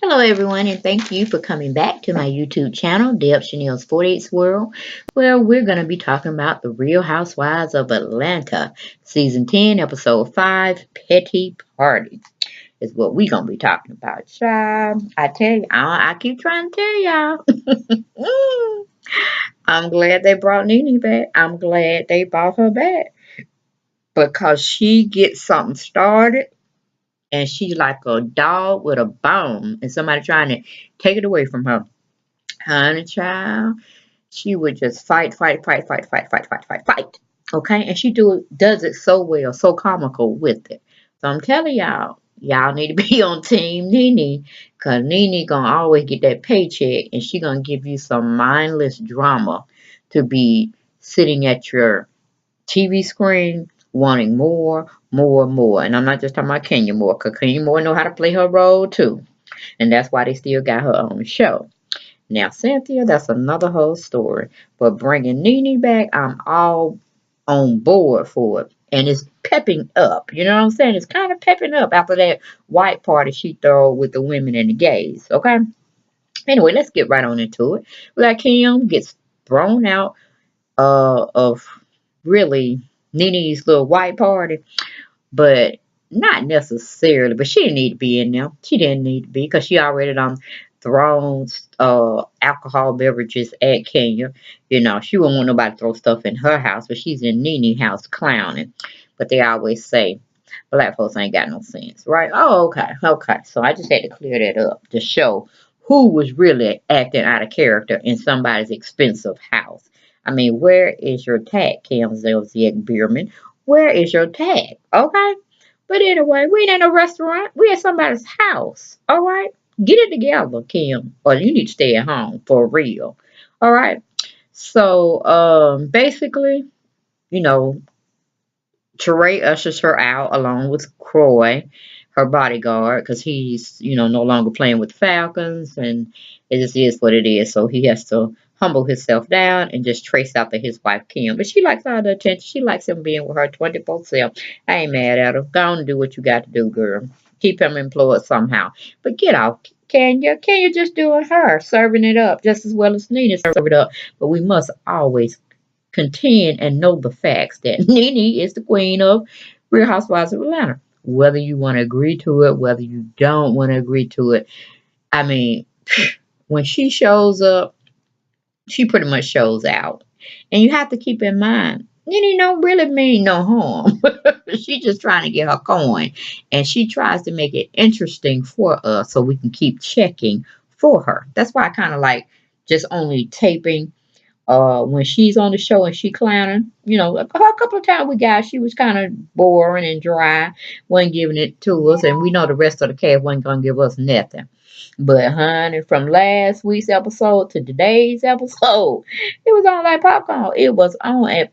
Hello, everyone, and thank you for coming back to my YouTube channel, Deb Chanel's 48th World, where we're going to be talking about The Real Housewives of Atlanta, Season 10, Episode 5, Petty Party, is what we're going to be talking about, child. I tell you, I keep trying to tell y'all. I'm glad they brought Nene back. I'm glad they brought her back because she gets something started. And she's like a dog with a bone, and somebody trying to take it away from her. Honey, child, she would just fight, fight, fight, fight, fight, fight, fight, fight, fight. Okay, and she does it so well, so comical with it. So I'm telling y'all need to be on Team Nene, cause Nene gonna always get that paycheck, and she gonna give you some mindless drama to be sitting at your TV screen wanting more, more, more. And I'm not just talking about Kenya Moore, because Kenya Moore know how to play her role too. And that's why they still got her on the show. Now, Cynthia, that's another whole story. But bringing Nene back, I'm all on board for it. And it's pepping up. You know what I'm saying? It's kind of pepping up after that white party she threw with the women and the gays. Okay? Anyway, let's get right on into it. We got Kim gets thrown out of really Nene's little white party, but not necessarily. But she didn't need to be in there. She didn't need to be because she already done thrown alcohol beverages at Kenya. You know, she wouldn't want nobody to throw stuff in her house, but she's in Nene's house clowning. But they always say black folks ain't got no sense, right? Oh, okay, okay. So I just had to clear that up to show who was really acting out of character in somebody's expensive house. I mean, where is your tag, Kim zolciak-biermann? Where is your tag? Okay? But anyway, we ain't in a restaurant. We at somebody's house. All right? Get it together, Kim. Or you need to stay at home for real. All right? So, basically, you know, Teray ushers her out along with Croy, her bodyguard, because he's, no longer playing with the Falcons, and it just is what it is. So he has to humble himself down and just trace after his wife Kim. But she likes all the attention. She likes him being with her 24/7. I ain't mad at her. Go on and do what you got to do, girl. Keep him employed somehow. But get off. Can you? Can you just doing her, serving it up just as well as Nina serve it up? But we must always contend and know the facts that Nene is the queen of Real Housewives of Atlanta. Whether you want to agree to it, whether you don't want to agree to it. I mean, when she shows up, she pretty much shows out. And you have to keep in mind, Nene don't really mean no harm. She just trying to get her coin. And she tries to make it interesting for us so we can keep checking for her. That's why I kind of like just only taping when she's on the show and she clowning. A couple of times we got, she was kind of boring and dry, wasn't giving it to us, and we know the rest of the cast wasn't gonna give us nothing. But honey, from last week's episode to today's episode, it was on like popcorn. It was on at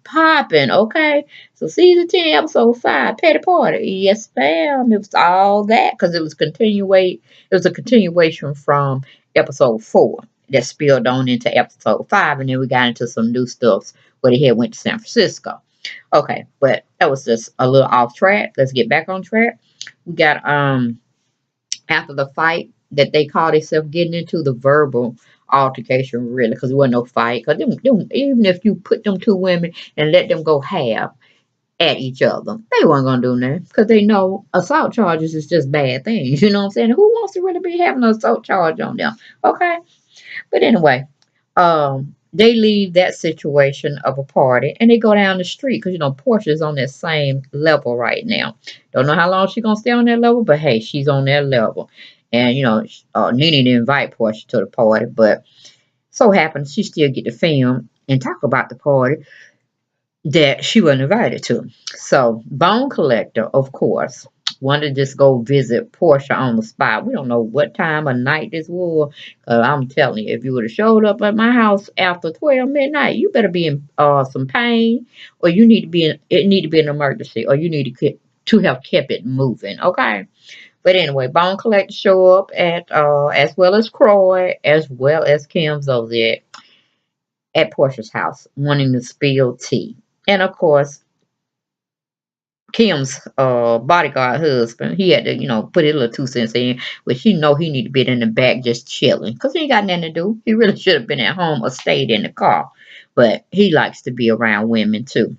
popping, okay? So season 10, episode 5, Petty Party. Yes, ma'am. It was all that because it was a continuation from episode 4 that spilled on into episode 5, and then we got into some new stuff where the head went to San Francisco. Okay, but that was just a little off track. Let's get back on track. We got after the fight that they called themselves getting into, the verbal altercation, really, because there wasn't no fight. Because even if you put them two women and let them go half at each other, they weren't gonna do nothing because they know assault charges is just bad things. You know what I'm saying? Who wants to really be having an assault charge on them? Okay. But anyway, they leave that situation of a party and they go down the street because Portia's on that same level right now. Don't know how long she's gonna stay on that level, but hey, she's on that level. And Nene didn't invite Portia to the party, but so happens she still get to film and talk about the party that she wasn't invited to. So Bone Collector, of course, wanted to just go visit Portia on the spot. We don't know what time of night this was. I'm telling you, if you would have showed up at my house after 12 midnight, you better be in some pain, or it need to be an emergency, or you need to have kept it moving. Okay. But anyway, Bone Collector show up at as well as Croy, as well as Kim Zolciak at Portia's house, wanting to spill tea. And of course, Kim's bodyguard husband. He had to, put his little 2 cents in, which he know he need to be in the back just chilling. Because he ain't got nothing to do. He really should have been at home or stayed in the car. But he likes to be around women too.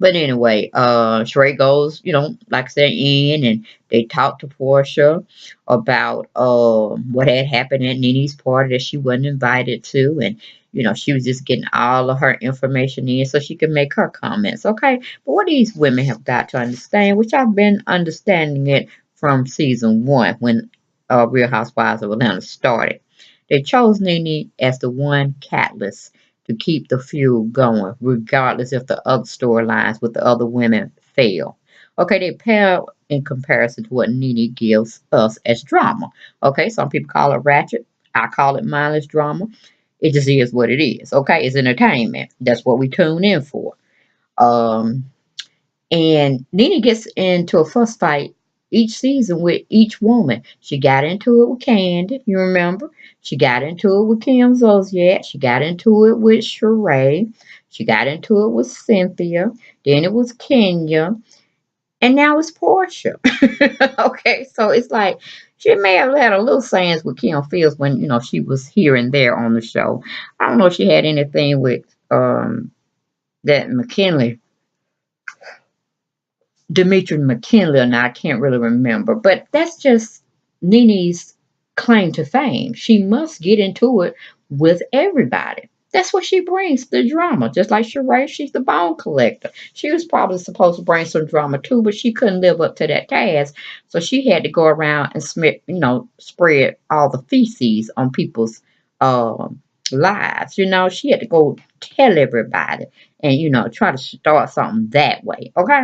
But anyway, Sheree goes, like I said, in and they talk to Portia about what had happened at Nene's party that she wasn't invited to, and she was just getting all of her information in so she could make her comments. Okay, but what these women have got to understand, which I've been understanding it from season 1 when Real Housewives of Atlanta started. They chose Nene as the one catalyst to keep the feud going, regardless if the other storylines with the other women fail. Okay, they pale in comparison to what Nene gives us as drama. Okay, some people call it ratchet. I call it mindless drama. It just is what it is. Okay, it's entertainment. That's what we tune in for. Um, and Nene gets into a fuss fight each season with each woman. She got into it with Kandi, you remember? She got into it with Kim Zolciak. She got into it with Sheree. She got into it with Cynthia. Then it was Kenya. And now it's Portia. Okay, so it's like she may have had a little sayings with Kim Fields when, she was here and there on the show. I don't know if she had anything with that McKinley Dimitri McKinley, and I can't really remember, but that's just Nene's claim to fame. She must get into it with everybody. That's what she brings, the drama. Just like Sheree, she's the bone collector. She was probably supposed to bring some drama too, but she couldn't live up to that task. So she had to go around and spread all the feces on people's lives. She had to go tell everybody and try to start something that way. Okay.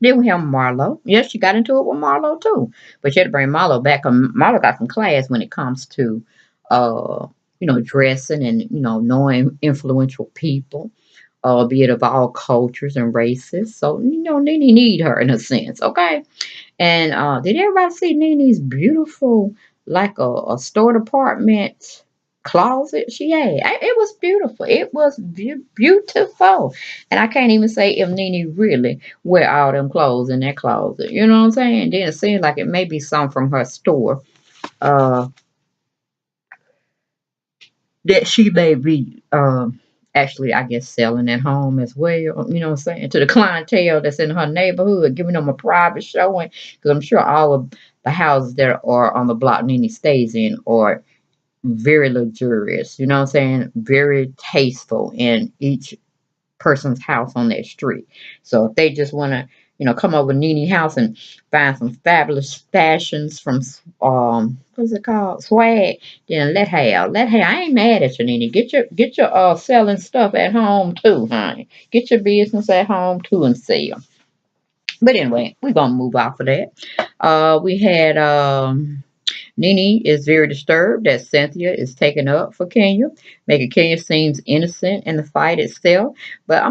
Then we have Marlo. Yes, she got into it with Marlo too. But you had to bring Marlo back. Marlo got some class when it comes to, dressing and, knowing influential people, albeit of all cultures and races. So, Nene need her in a sense, okay? And did everybody see Nene's beautiful, like a store department closet she had? It was beautiful. It was beautiful. And I can't even say if Nene really wear all them clothes in that closet. You know what I'm saying? Then it seems like it may be some from her store. That she may be actually, I guess, selling at home as well. You know what I'm saying? To the clientele that's in her neighborhood, giving them a private showing. Because I'm sure all of the houses that are on the block Nene stays in are very luxurious. You know what I'm saying? Very tasteful in each person's house on that street. So if they just want to, come over to Nene house and find some fabulous fashions from what's it called? Swag, then let her. Let her. I ain't mad at you, Nene. Get your selling stuff at home too, honey. Get your business at home too and sell. But anyway, we're gonna move off of that. We had Nene is very disturbed that Cynthia is taken up for Kenya, making Kenya seems innocent in the fight itself. But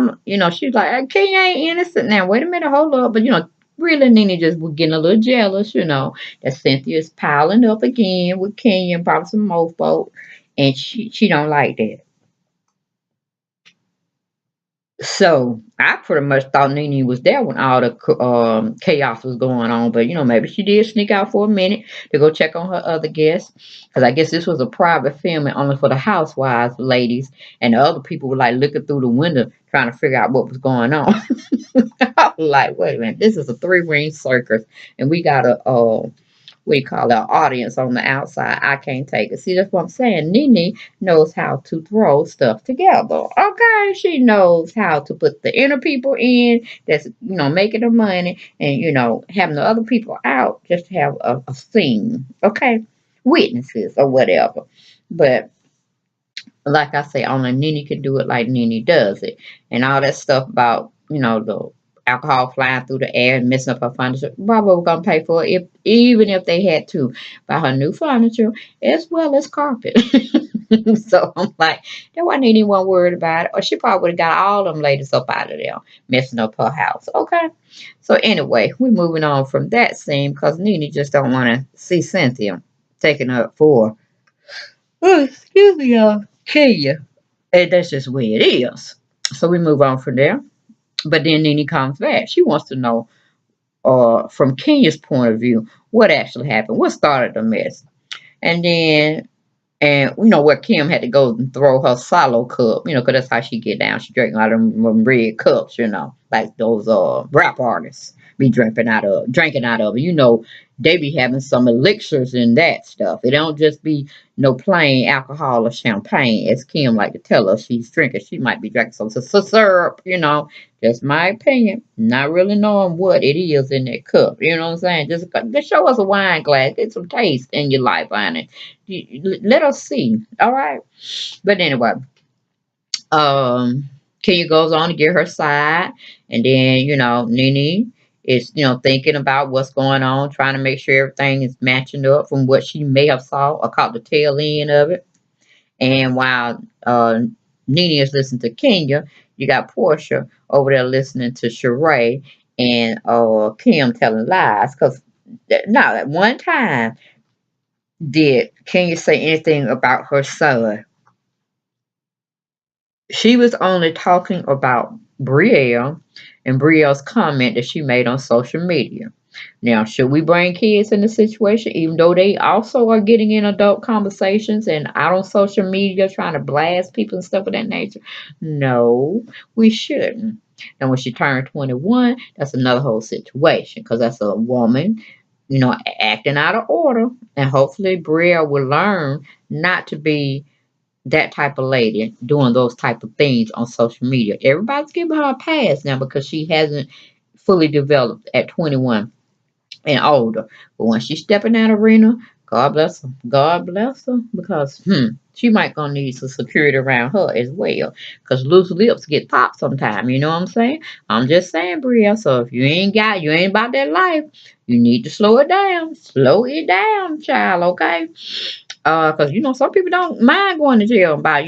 she's like, Kenya ain't innocent now. Wait a minute, hold up. But really Nene just was getting a little jealous, that Cynthia is piling up again with Kenya and probably some more folk. And she don't like that. So I pretty much thought Nene was there when all the chaos was going on, but maybe she did sneak out for a minute to go check on her other guests, because I guess this was a private filming only for the housewives ladies, and the other people were like looking through the window trying to figure out what was going on. I was like, wait a minute, this is a three-ring circus, and we got a we call our audience on the outside. I can't take it. See, that's what I'm saying. Nene knows how to throw stuff together. Okay, she knows how to put the inner people in that's making the money, and having the other people out just to have a scene. Okay, witnesses or whatever. But like I say, only Nene can do it like Nene does it. And all that stuff about, the alcohol flying through the air and messing up her furniture. Barbara was gonna pay for it even if they had to buy her new furniture as well as carpet. So I'm like, there wasn't anyone worried about it. Or she probably would have got all them ladies up out of there, messing up her house. Okay. So anyway, we're moving on from that scene because Nene just don't want to see Cynthia taking up for excuse me, Kenya. And that's just the way it is. So we move on from there. But then Nene comes back. She wants to know, from Kenya's point of view, what actually happened, what started the mess. And then, and you know where Kim had to go and throw her solo cup, you know, 'cause that's how she get down. She drinking out of them red cups, you know, like those rap artists be drinking out of. You know, they be having some elixirs in that stuff. It don't just be no plain alcohol or champagne, as Kim like to tell us she's drinking. She might be drinking some syrup, you know. Just my opinion. Not really knowing what it is in that cup. You know what I'm saying? Just show us a wine glass. Get some taste in your life, honey. Let us see. All right. But anyway, Kenya goes on to get her side, and then you know Nene is thinking about what's going on, trying to make sure everything is matching up from what she may have saw or caught the tail end of it. And while Nene is listening to Kenya, you got Portia over there listening to Sheree and Kim telling lies. Because now at one time did Kenya say anything about her son? She was only talking about Brielle and Brielle's comment that she made on social media. Now, should we bring kids in the situation, even though they also are getting in adult conversations and out on social media trying to blast people and stuff of that nature? No, we shouldn't. And when she turned 21, that's another whole situation because that's a woman, acting out of order. And hopefully, Brielle will learn not to be that type of lady doing those type of things on social media. Everybody's giving her a pass now because she hasn't fully developed at 21 and older. But when she step in that arena, God bless her. God bless her because she might gonna need some security around her as well. Cause loose lips get popped sometime. You know what I'm saying? I'm just saying, Bria. So if you ain't about that life, you need to slow it down. Slow it down, child. Okay? Because some people don't mind going to jail by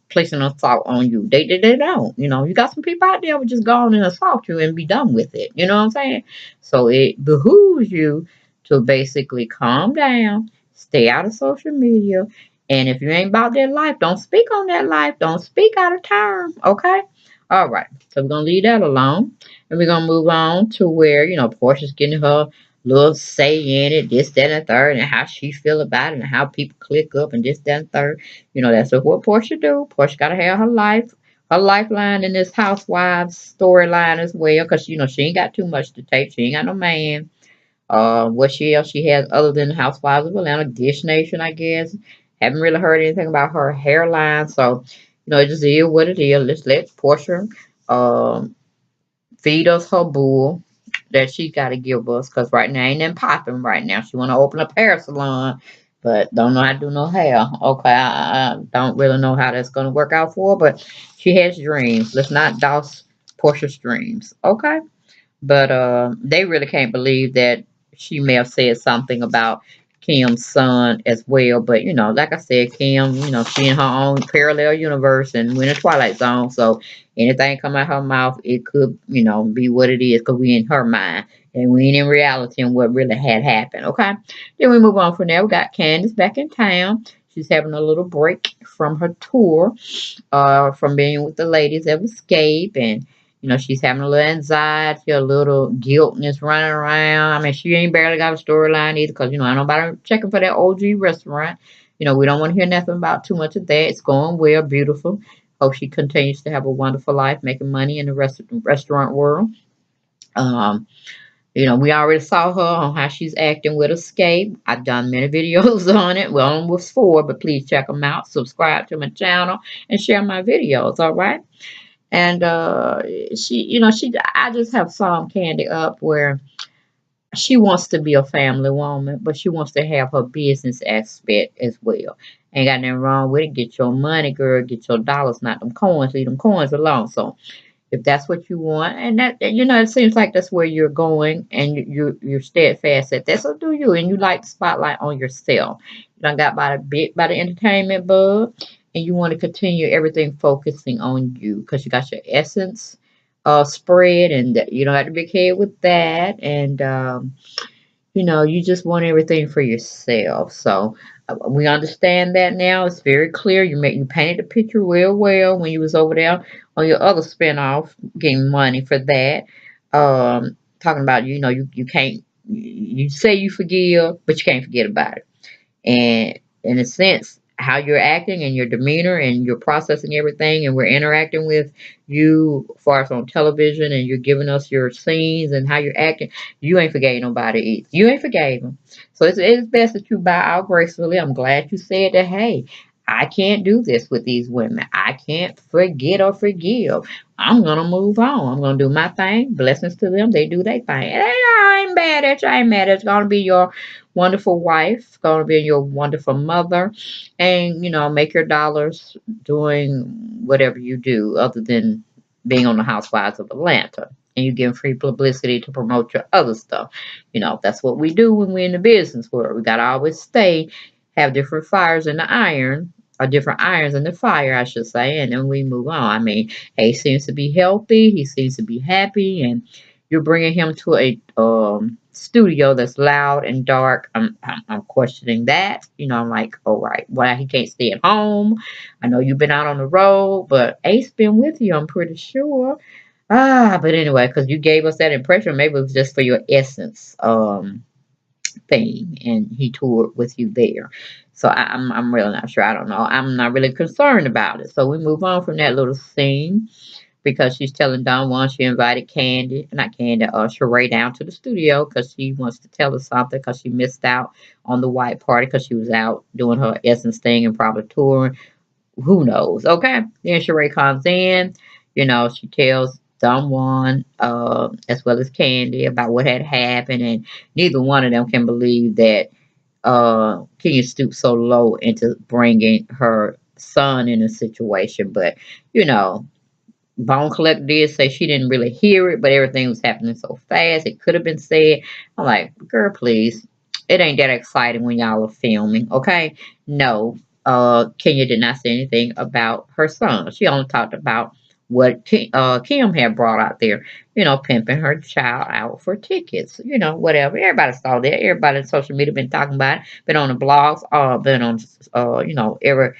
placing assault on you. They don't. You got some people out there who just go on and assault you and be done with it. You know what I'm saying? So it behooves you to basically calm down, stay out of social media, and if you ain't about that life, don't speak on that life. Don't speak out of turn. Okay. All right. So we're gonna leave that alone, and we're gonna move on to where Portia's getting her little say in it, this, that, and the third, and how she feel about it, and how people click up, and this, that, and the third. That's what Portia do. Portia gotta have her lifeline in this housewives storyline as well, because she ain't got too much to take. She ain't got no man. What she else she has other than Housewives of Atlanta, Dish Nation, I guess. Haven't really heard anything about her hairline, so it just is what it is. Let's let Portia um feed us her bull that she got to give us because right now ain't nothing popping right now. She want to open a hair salon, but don't know how to do no hair. Okay, I don't really know how that's going to work out for her, but she has dreams. Let's not douse Portia's dreams. Okay, but they really can't believe that she may have said something about Kim's son as well. But like I said, Kim, she in her own parallel universe and we're in a twilight zone. So anything come out her mouth, it could, be what it is because we in her mind and we ain't in reality and what really had happened. Okay. Then we move on from there. We got Candace back in town. She's having a little break from her tour, from being with the ladies of Escape, and she's having a little anxiety, a little guiltness running around. I mean, she ain't barely got a storyline either because, ain't nobody checking for that OG restaurant. We don't want to hear nothing about too much of that. It's going well, beautiful. Hope she continues to have a wonderful life, making money in the restaurant world. Um, we already saw her on how she's acting with Escape. I've done many videos on it. Well, almost 4, but please check them out. Subscribe to my channel and share my videos, all right? And I just have summed Kandi up where she wants to be a family woman, but she wants to have her business aspect as well. Ain't got nothing wrong with it. Get your money, girl. Get your dollars, not them coins. Leave them coins alone. So if that's what you want, and that it seems like that's where you're going, and you're steadfast at that. So do you, and you like the spotlight on yourself. You done got by the entertainment bug, and you want to continue everything focusing on you because you got your essence spread, and you don't have to be careful with that, and you just want everything for yourself. So We understand that now. It's very clear. You painted the picture real well when you was over there on your other spinoff, getting money for that. Talking about you can't you say you forgive, but you can't forget about it. And in a sense, how you're acting and your demeanor and you're processing everything, and we're interacting with you far as on television, and you're giving us your scenes and how you're acting, you ain't forgave nobody either. You ain't forgave them. So it's best that you bow out gracefully. I'm glad you said that. Hey, I can't do this with these women. I can't forget or forgive. I'm gonna move on. I'm gonna do my thing. Blessings to them. They do their thing. And I ain't mad at you. I ain't mad at you. It's gonna be your wonderful wife, going to be your wonderful mother, and make your dollars doing whatever you do other than being on the Housewives of Atlanta. And you give free publicity to promote your other stuff. That's what we do when we're in the business world. We got to always have different fires in the iron, or different irons in the fire, I should say, and then we move on. I mean, he seems to be healthy. He seems to be happy, and you're bringing him to a studio that's loud and dark. I'm questioning that. I'm like, all right, why he can't stay at home? I know you've been out on the road, but Ace been with you, I'm pretty sure. But anyway, because you gave us that impression, maybe it was just for your essence thing, and he toured with you there. So I'm really not sure. I don't know. I'm not really concerned about it. So we move on from that little scene, because she's telling Don Juan she invited not Candy, Sheree down to the studio because she wants to tell us something, because she missed out on the white party because she was out doing her Essence thing and probably touring. Who knows? Okay. Then Sheree comes in. She tells Don Juan, as well as Candy, about what had happened, and neither one of them can believe that Kenya stooped so low into bringing her son in a situation. But you know, Bone Collector did say she didn't really hear it, but everything was happening so fast. It could have been said. I'm like, girl, please. It ain't that exciting when y'all are filming, okay? No. Kenya did not say anything about her son. She only talked about what Kim had brought out there, pimping her child out for tickets, whatever. Everybody saw that. Everybody on social media been talking about it, been on the blogs, been on, every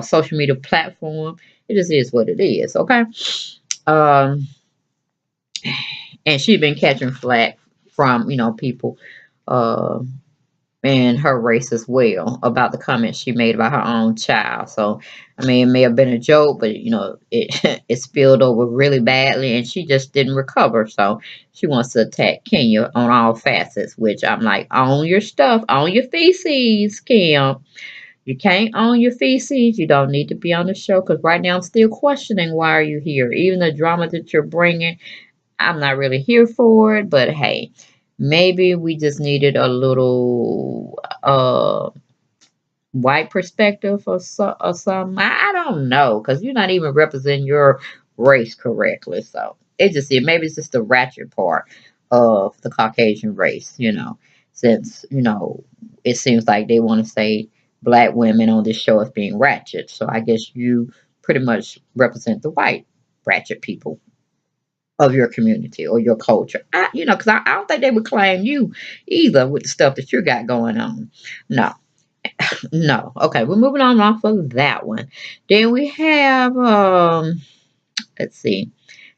social media platform. It just is what it is, okay? Um, and she's been catching flack from, people uh, in her race as well about the comments she made about her own child. So, I mean, it may have been a joke, but, it, it spilled over really badly, and she just didn't recover. So she wants to attack Kenya on all facets, which I'm like, own your stuff, own your feces, Kim. You can't own your feces. You don't need to be on the show, because right now I'm still questioning, why are you here? Even the drama that you're bringing, I'm not really here for it. But hey, maybe we just needed a little white perspective or something. I don't know, because you're not even representing your race correctly. So maybe it's just the ratchet part of the Caucasian race, since, it seems like they want to say black women on this show as being ratchet. So I guess you pretty much represent the white ratchet people of your community or your culture. Because I don't think they would claim you either with the stuff that you got going on. No, no. Okay, we're moving on off of that one. Then we have let's see.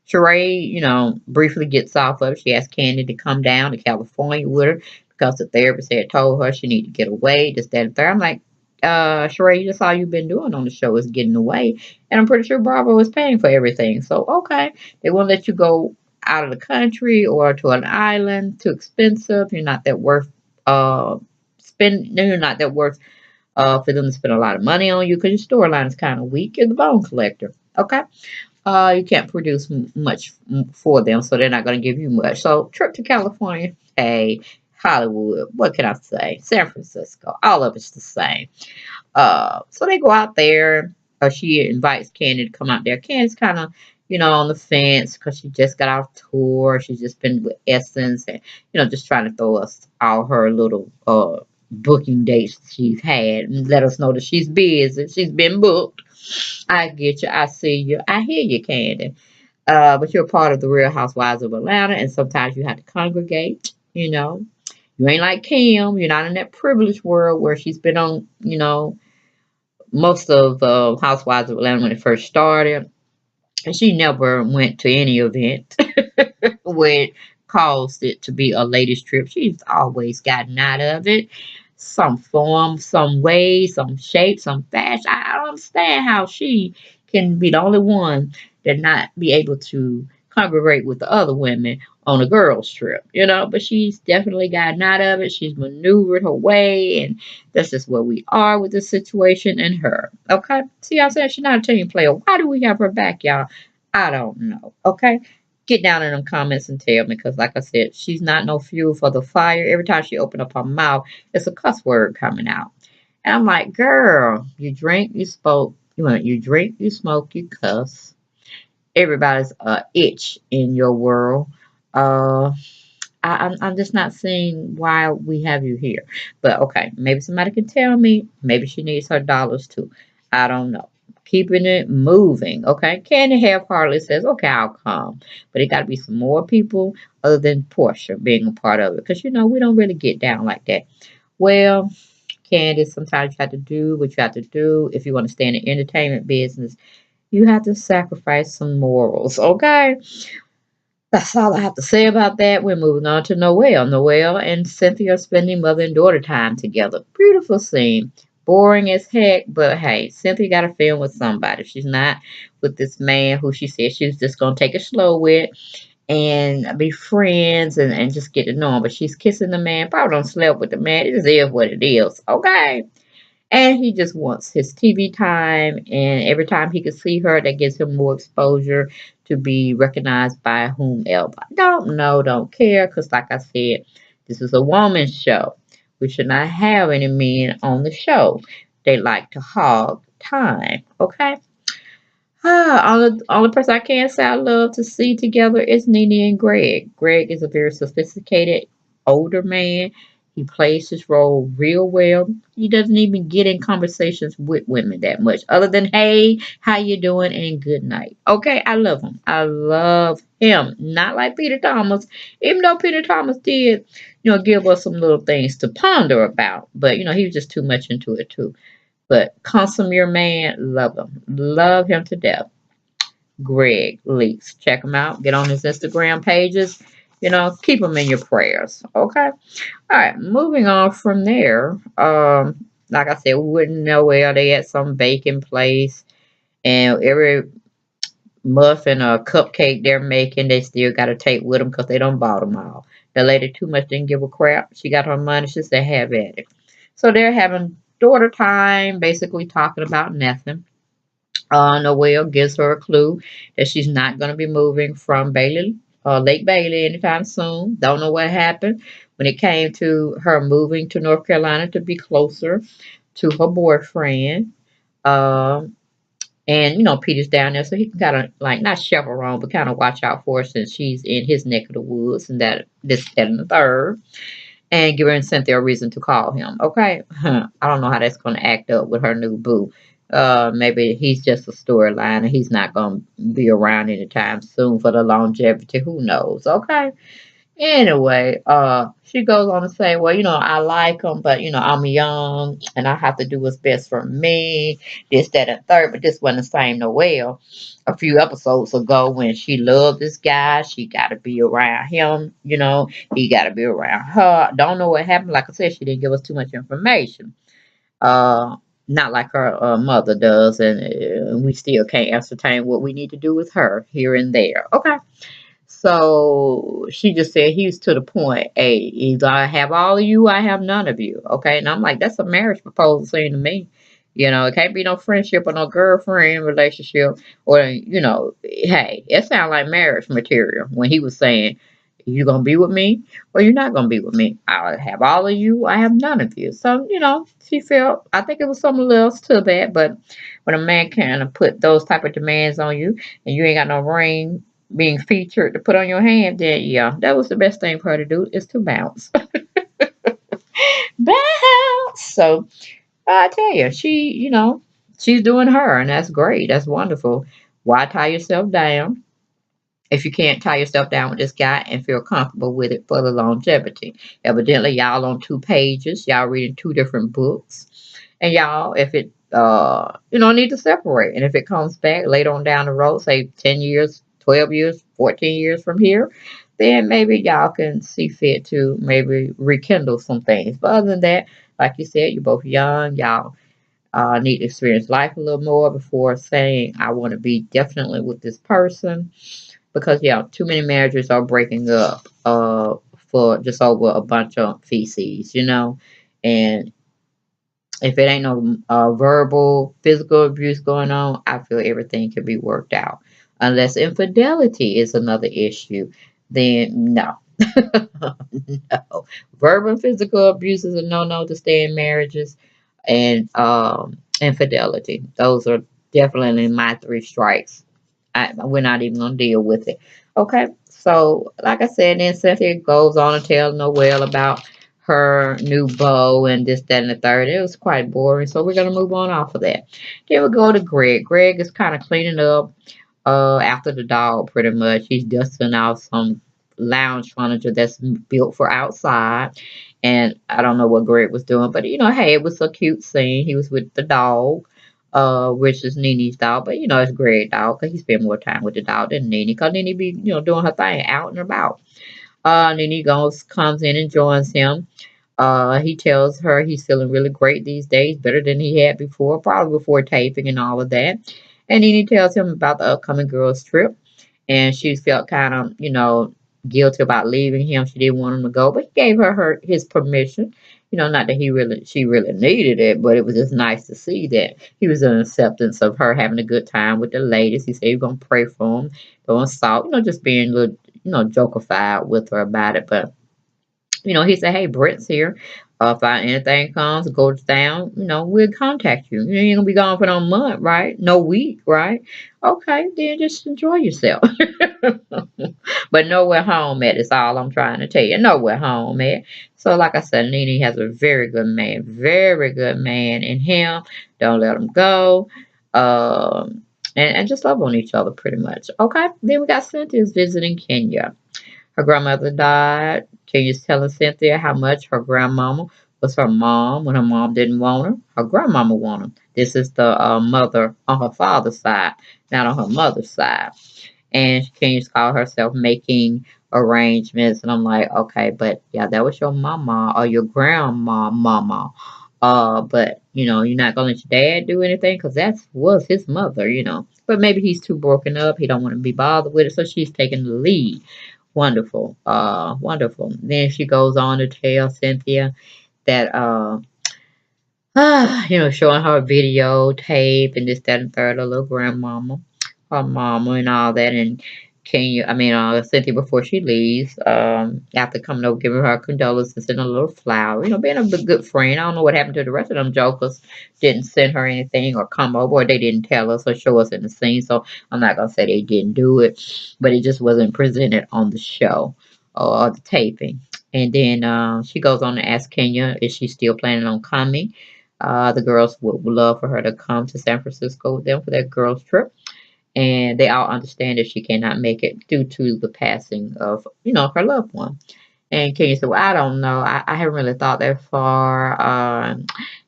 Sheree, briefly gets off of it. She asked Candy to come down to California with her because the therapist had told her she needed to get away, this, that, and third. I'm like, Sheree, that's all you've been doing on the show is getting away. And I'm pretty sure Barbara was paying for everything. So, okay. They won't let you go out of the country or to an island. Too expensive. You're not that worth you're not that worth for them to spend a lot of money on you, because your storyline is kind of weak. You're the Bone Collector. Okay. You can't produce much for them, so they're not going to give you much. So, trip to California, hey, Hollywood, what can I say? San Francisco, all of it's the same. So they go out there. She invites Candy to come out there. Candy's kind of, on the fence because she just got off tour. She's just been with Essence, and just trying to throw us all her little booking dates she's had and let us know that she's busy. She's been booked. I get you. I see you. I hear you, Candy. But you're part of the Real Housewives of Atlanta, and sometimes you have to congregate, You ain't like Kim. You're not in that privileged world where she's been on, most of Housewives of Atlanta when it first started. And she never went to any event where it caused it to be a ladies' trip. She's always gotten out of it. Some form, some way, some shape, some fashion. I don't understand how she can be the only one that not be able to congregate with the other women on a girls' trip, but she's definitely gotten out of it. She's maneuvered her way, and that's just where we are with the situation and her. Okay? See, I said she's not a team player. Why do we have her back, y'all? I don't know. Okay? Get down in them comments and tell me, because like I said, she's not no fuel for the fire. Every time she open up her mouth, it's a cuss word coming out. And I'm like, girl, you drink, you smoke, you drink, you smoke, you cuss. Everybody's itch in your world. Uh, I'm just not seeing why we have you here. But okay, maybe somebody can tell me. Maybe she needs her dollars too. I don't know. Keeping it moving. Okay. Candy half heartedly says, okay, I'll come. But it got to be some more people other than Portia being a part of it. Because, we don't really get down like that. Well, Candy, sometimes you have to do what you have to do. If you want to stay in the entertainment business, you have to sacrifice some morals. Okay. That's all I have to say about that. We're moving on to Noelle. Noelle and Cynthia are spending mother and daughter time together. Beautiful scene. Boring as heck, but hey, Cynthia got a film with somebody. She's not with this man who she said she was just going to take it slow with and be friends and just get to know him. But she's kissing the man. Probably don't sleep with the man. It just is what it is. Okay. And he just wants his TV time, and every time he can see her, that gives him more exposure to be recognized by whomever. Don't know, don't care, because like I said, this is a woman's show. We should not have any men on the show. They like to hog time, okay? Only person I can say I love to see together is Nene and Greg. Greg is a very sophisticated older man. He plays his role real well. He doesn't even get in conversations with women that much, other than hey, how you doing and good night. Okay, I love him. I love him. Not like Peter Thomas, even though Peter Thomas did, give us some little things to ponder about. But he was just too much into it too. But consummate man, love him. Love him to death. Greg Leakes. Check him out. Get on his Instagram pages. Keep him in your prayers. Okay? All right. Moving on from there. Like I said, we wouldn't know where they at some baking place. And every muffin or cupcake they're making, they still got to take with them because they don't bought them all. The lady too much didn't give a crap. She got her money. She said, have at it. So they're having daughter time, basically talking about nothing. Noelle gives her a clue that she's not going to be moving from Lake Bailey anytime soon. Don't know what happened when it came to her moving to North Carolina to be closer to her boyfriend. Um, and Peter's down there, so he can kind of like not chaperone, but kind of watch out for her since she's in his neck of the woods and that this, that, and the third. And giving Cynthia a reason to call him. Okay, I don't know how that's going to act up with her new boo. Maybe he's just a storyline and he's not going to be around anytime soon for the longevity. Who knows? Okay. Anyway, she goes on to say, well, I like him, but, I'm young and I have to do what's best for me, this, that, and third. But this wasn't the same Noelle a few episodes ago when she loved this guy. She got to be around him, he got to be around her. Don't know what happened. Like I said, she didn't give us too much information. Uh, Not like her mother does. And we still can't ascertain what we need to do with her here and there. Okay. So she just said he's to the point. Hey, either I have all of you, I have none of you. Okay. And I'm like, that's a marriage proposal saying to me. It can't be no friendship or no girlfriend relationship. Or, hey, it sounds like marriage material when he was saying, you gonna be with me or you're not gonna be with me. I have all of you, I have none of you. So, she felt I think it was something else to that, but when a man kind of put those type of demands on you and you ain't got no ring being featured to put on your hand, then yeah, that was the best thing for her to do is to bounce. Bounce. So I tell you, she's doing her, and that's great. That's wonderful. Why tie yourself down? if you can't tie yourself down with this guy and feel comfortable with it for the longevity. Evidently, y'all on 2 pages, y'all reading 2 different books, and y'all, if it, need to separate. And if it comes back later on down the road, say 10 years, 12 years, 14 years from here, then maybe y'all can see fit to maybe rekindle some things. But other than that, like you said, you're both young, y'all need to experience life a little more before saying, I want to be definitely with this person, because yeah, too many marriages are breaking up for just over a bunch of feces, and if it ain't no verbal, physical abuse going on, I feel everything can be worked out. Unless infidelity is another issue, then no. No. Verbal and physical abuse is a no-no to stay in marriages, and infidelity. Those are definitely my 3 strikes. We're not even gonna deal with it. Okay, so like I said, then Cynthia goes on and tells Noelle about her new beau and this, that, and the third. It was quite boring, so we're gonna move on off of that. Then we go to Greg. Greg is kind of cleaning up after the dog, pretty much. He's dusting off some lounge furniture that's built for outside. And I don't know what Greg was doing, but hey, it was a cute scene. He was with the dog, which is Nene's dog, but it's Greg's dog because he spent more time with the dog than Nene, because Nene be, doing her thing out and about. Nene comes in and joins him. He tells her he's feeling really great these days, better than he had before, probably before taping and all of that. And Nene tells him about the upcoming girls' trip, and she felt kind of, guilty about leaving him. She didn't want him to go, but he gave her his permission. Not that she really needed it, but it was just nice to see that he was in acceptance of her having a good time with the ladies. He said he was gonna pray for him, throwing salt, just being a little, jokified with her about it. But he said, hey, Brent's here. If anything comes, goes down, we'll contact you. You ain't gonna be gone for no month, right? No week, right? Okay, then just enjoy yourself. But nowhere home at is all I'm trying to tell you. Nowhere home at. So like I said, Nene has a very good man in him. Don't let him go. And just love on each other pretty much. Okay, then we got Cynthia's visiting Kenya. Her grandmother died. Kenya's telling Cynthia how much her grandmama was her mom when her mom didn't want her. Her grandmama wanted her. This is the mother on her father's side, not on her mother's side. And Kenya's called herself making arrangements. And I'm like, okay, but yeah, that was your mama or your grandma mama. But you're not gonna let your dad do anything because that was his mother. But maybe he's too broken up. He don't want to be bothered with it, so she's taking the lead. Wonderful. Wonderful. Then she goes on to tell Cynthia that showing her videotape and this, that, and third, her little grandmama, her mama, and all that. And Cynthia, before she leaves, after coming over, giving her condolences and a little flower, being a good friend. I don't know what happened to the rest of them jokers. Didn't send her anything or come over, or they didn't tell us or show us in the scene. So I'm not gonna say they didn't do it, but it just wasn't presented on the show or the taping. And then she goes on to ask Kenya, is she still planning on coming? The girls would love for her to come to San Francisco with them for their girls' trip. And they all understand that she cannot make it due to the passing of, her loved one. And Kenya said, well, I don't know. I haven't really thought that far.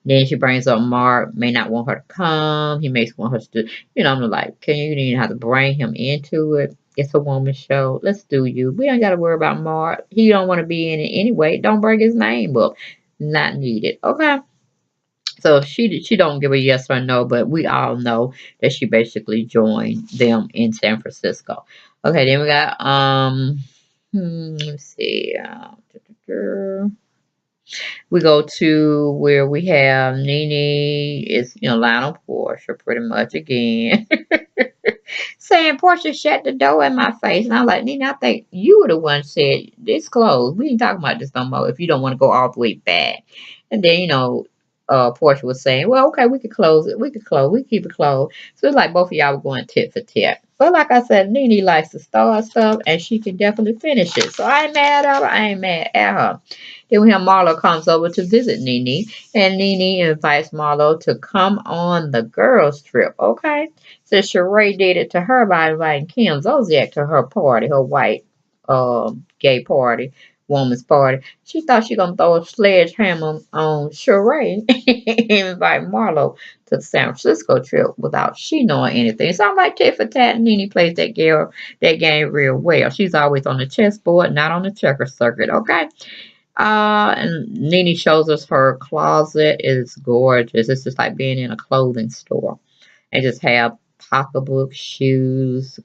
Then she brings up Mark may not want her to come. He may want her to, I'm like, Kenya, you didn't have to bring him into it. It's a woman's show. Let's do you. We ain't got to worry about Mark. He don't want to be in it anyway. Don't bring his name up. Not needed. Okay. So she don't give a yes or no, but we all know that she basically joined them in San Francisco. Okay, then we got let's see. We go to where we have Nene is lying on Portia pretty much again. Saying Portia shut the door in my face. And I'm like, Nene, I think you were the one said this closed. We ain't talking about this no more if you don't want to go all the way back. And then, Portia was saying, well, okay, we could close it. We could keep it closed. So it's like both of y'all were going tit for tat. But like I said, Nene likes to start stuff and she can definitely finish it. So I ain't mad at her. I ain't mad at her. Then we have Marlo comes over to visit Nene, and Nene invites Marlo to come on the girls' trip. Okay, so Sheree did it to her by inviting Kim Zolciak to her party, her white gay party, woman's party. She thought she gonna throw a sledgehammer on Sheree and invite Marlo to the San Francisco trip without she knowing anything. So I'm like tit for tat. Nene plays that game real well. She's always on the chessboard, not on the checker circuit. Okay. And Nene shows us her closet is gorgeous. It's just like being in a clothing store and just have pocketbooks, shoes,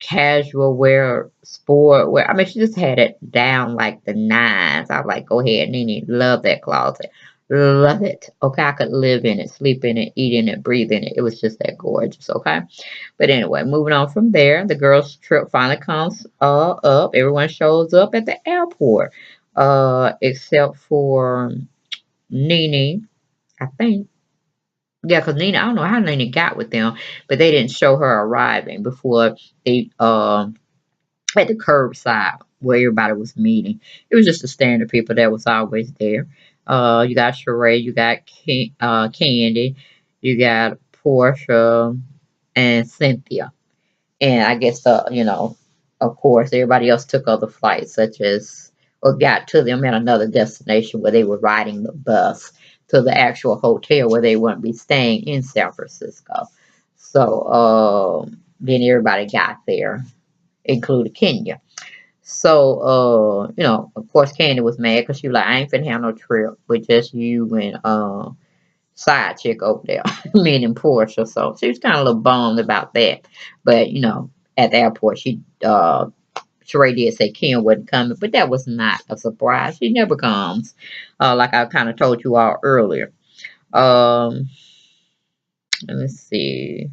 casual wear, sport wear. I mean, she just had it down like the nines. I was like, go ahead, Nene. Love that closet. Love it. Okay, I could live in it, sleep in it, eat in it, breathe in it. It was just that gorgeous. Okay. But anyway, moving on from there, the girls' trip finally comes up. Everyone shows up at the airport, except for Nene, I think. Yeah, because Nene, I don't know how Nene got with them, but they didn't show her arriving before they at the curbside where everybody was meeting. It was just the standard people that was always there. You got Sheree, you got Kandi, you got Portia, and Cynthia. And I guess, of course, everybody else took other flights, such as, or got to them at another destination where they were riding the bus to the actual hotel where they wouldn't be staying in San Francisco. So then everybody got there, including Kenya. So, of course, Kandi was mad because she was like, I ain't finna have no trip with just you and side chick over there, meaning Portia. So she was kind of a little bummed about that. But, at the airport, Sheree did say Kim wasn't coming, but that was not a surprise. She never comes, like I kind of told you all earlier. Um, Let me see.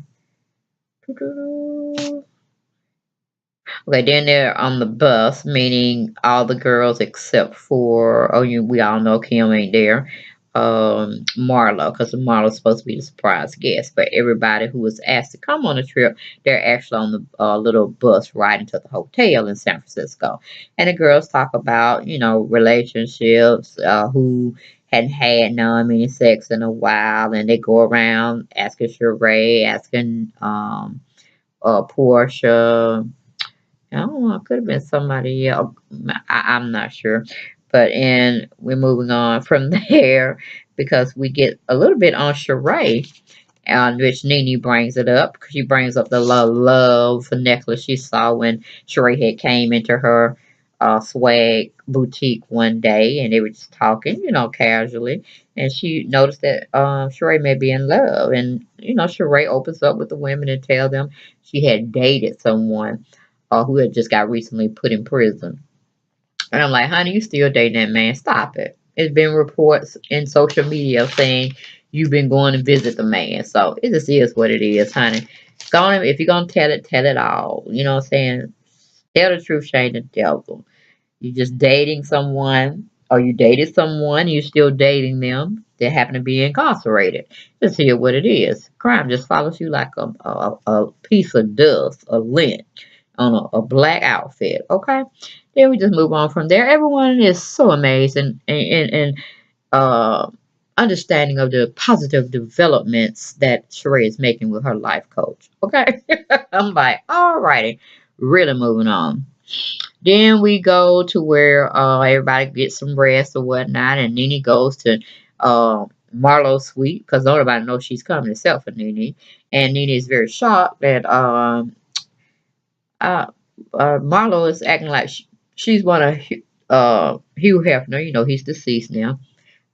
Okay, then they're on the bus, meaning all the girls except for, we all know Kim ain't there. Marlo, because Marlo's supposed to be the surprise guest. But everybody who was asked to come on the trip, they're actually on the little bus riding to the hotel in San Francisco. And the girls talk about, relationships, who hadn't had non-meaning sex in a while, and they go around asking Sheree, asking Portia. I don't know. It could have been somebody else. I'm not sure. But and we're moving on from there because we get a little bit on Sheree, on which Nene brings it up because she brings up the love necklace she saw when Sheree had came into her swag boutique one day, and they were just talking, casually, and she noticed that Sheree may be in love, and Sheree opens up with the women and tell them she had dated someone who had just got recently put in prison. And I'm like, honey, you still dating that man? Stop it. It's been reports in social media saying you've been going to visit the man. So it just is what it is, honey. Go on, if you're going to tell it all. You know what I'm saying? Tell the truth, shame the devil. You just dating someone, or you dated someone, you're still dating them. They happen to be incarcerated. Just hear what it is. Crime just follows you like a piece of dust, a lint on a black outfit. Okay, then we just move on from there. Everyone is so amazing and understanding of the positive developments that Sheree is making with her life coach. Okay, I'm like, alrighty, really moving on. Then we go to where everybody gets some rest or whatnot, and Nene goes to Marlo's suite because nobody knows she's coming except for Nene. And Nene is very shocked that uh, Marlo is acting like she's one of Hugh Hefner. He's deceased now,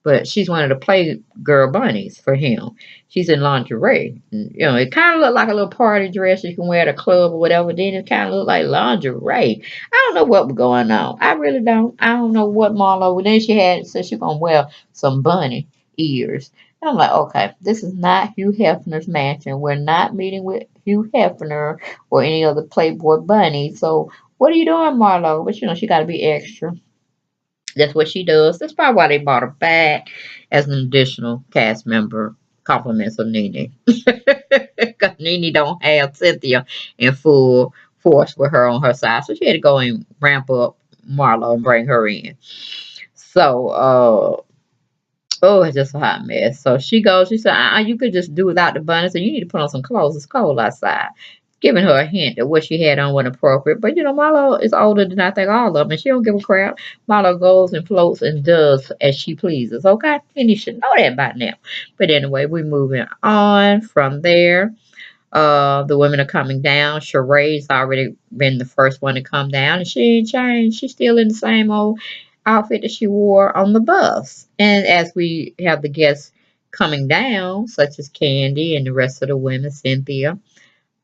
but she's one of the Playgirl bunnies for him. She's in lingerie. And, it kind of looked like a little party dress you can wear at a club or whatever. Then it kind of looked like lingerie. I don't know what was going on. I really don't. I don't know what Marlo. Then she said she's gonna wear some bunny ears. And I'm like, okay, this is not Hugh Hefner's mansion. We're not meeting with Hugh Hefner or any other Playboy bunny. So what are you doing, Marlo? But she got to be extra. That's what she does. That's probably why they brought her back as an additional cast member. Compliments of Nene. Because Nene don't have Cynthia in full force with her on her side. So she had to go and ramp up Marlo and bring her in. So, oh, it's just a hot mess. So she said, you could just do without the bunny. So you need to put on some clothes. It's cold outside. Giving her a hint that what she had on wasn't appropriate. But, Milo is older than I think all of them, and she don't give a crap. Milo goes and floats and does as she pleases, okay? And you should know that by now. But anyway, we're moving on from there. The women are coming down. Sheree's already been the first one to come down, and she ain't changed. She's still in the same old outfit that she wore on the bus. And as we have the guests coming down, such as Kandi and the rest of the women, Cynthia,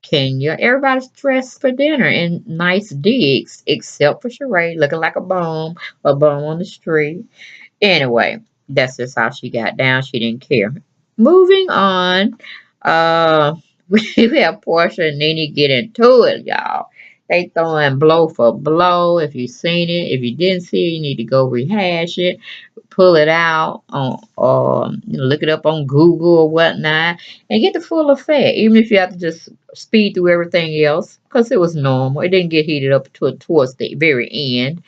Kenya, everybody's dressed for dinner in nice digs, except for Sheree, looking like a bum on the street. Anyway, that's just how she got down. She didn't care. Moving on, uh, we have Portia and Nene get into it, y'all. They throwing blow for blow. If you seen it, if you didn't see it, you need to go rehash it, pull it out on, look it up on Google or whatnot, and get the full effect. Even if you have to just speed through everything else, because it was normal. It didn't get heated up towards the very end.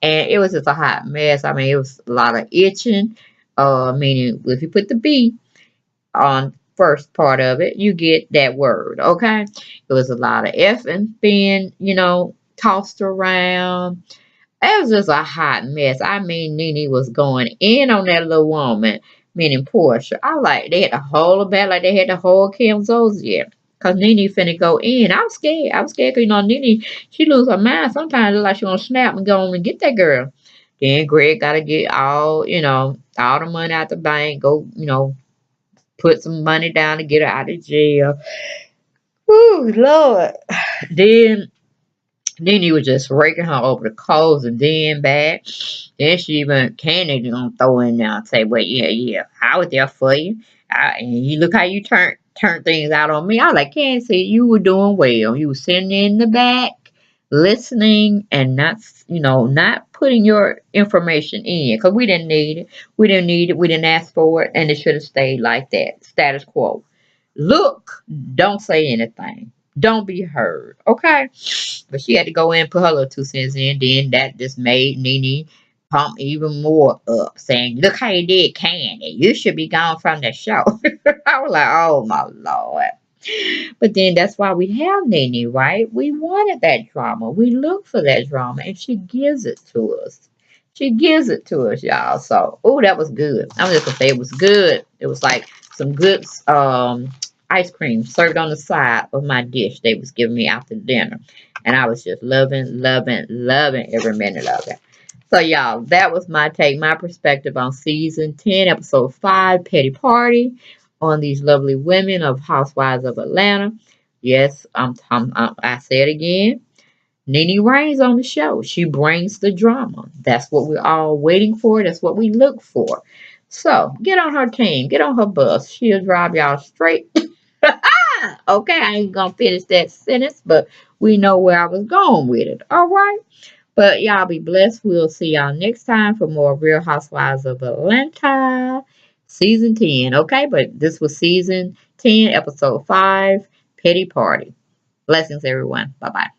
And it was just a hot mess. I mean, it was a lot of itching. Meaning if you put the B on first part of it, you get that word, okay? It was a lot of effing being, tossed around. It was just a hot mess. I mean, Nene was going in on that little woman, meaning Portia. They had to hold her back like they had to hold Kim Zolciak. Because Nene finna go in. I was scared. I was scared because, Nene, she lose her mind. Sometimes it look like she gonna snap and go on and get that girl. Then Greg got to get all the money out the bank. Go, put some money down to get her out of jail. Woo, Lord. Then he was just raking her over the coals and then back. Then she even Candy gonna throw in there and say, "Well, yeah, I was there for you. And you look how you turn things out on me." I was like, "Candy, see, you were doing well. You were sitting in the back, listening, and not putting your information in because we didn't need it. We didn't need it. We didn't ask for it, and it should have stayed like that, status quo. Look, don't say anything. Don't be heard, okay?" But she had to go in and put her little 2 cents in. Then that just made Nene pump even more up, saying, "Look how you did, Candy. You should be gone from the show." I was like, "Oh my Lord." But then that's why we have Nene, right? We wanted that drama. We look for that drama, and she gives it to us. She gives it to us, y'all. So, oh, that was good. I'm just gonna say it was good. It was like some good ice cream served on the side of my dish they was giving me after dinner. And I was just loving, loving, loving every minute of it. So, y'all, that was my take, my perspective on season 10, episode 5, Petty Party, on these lovely women of Housewives of Atlanta. Yes, I say it again. Nene reigns on the show. She brings the drama. That's what we're all waiting for. That's what we look for. So, get on her team. Get on her bus. She'll drive y'all straight. Okay, I ain't gonna finish that sentence, but we know where I was going with it. All right. But y'all be blessed. We'll see y'all next time for more Real Housewives of Atlanta season 10. Okay, but this was season 10, episode 5, Petty Party. Blessings, everyone. Bye bye.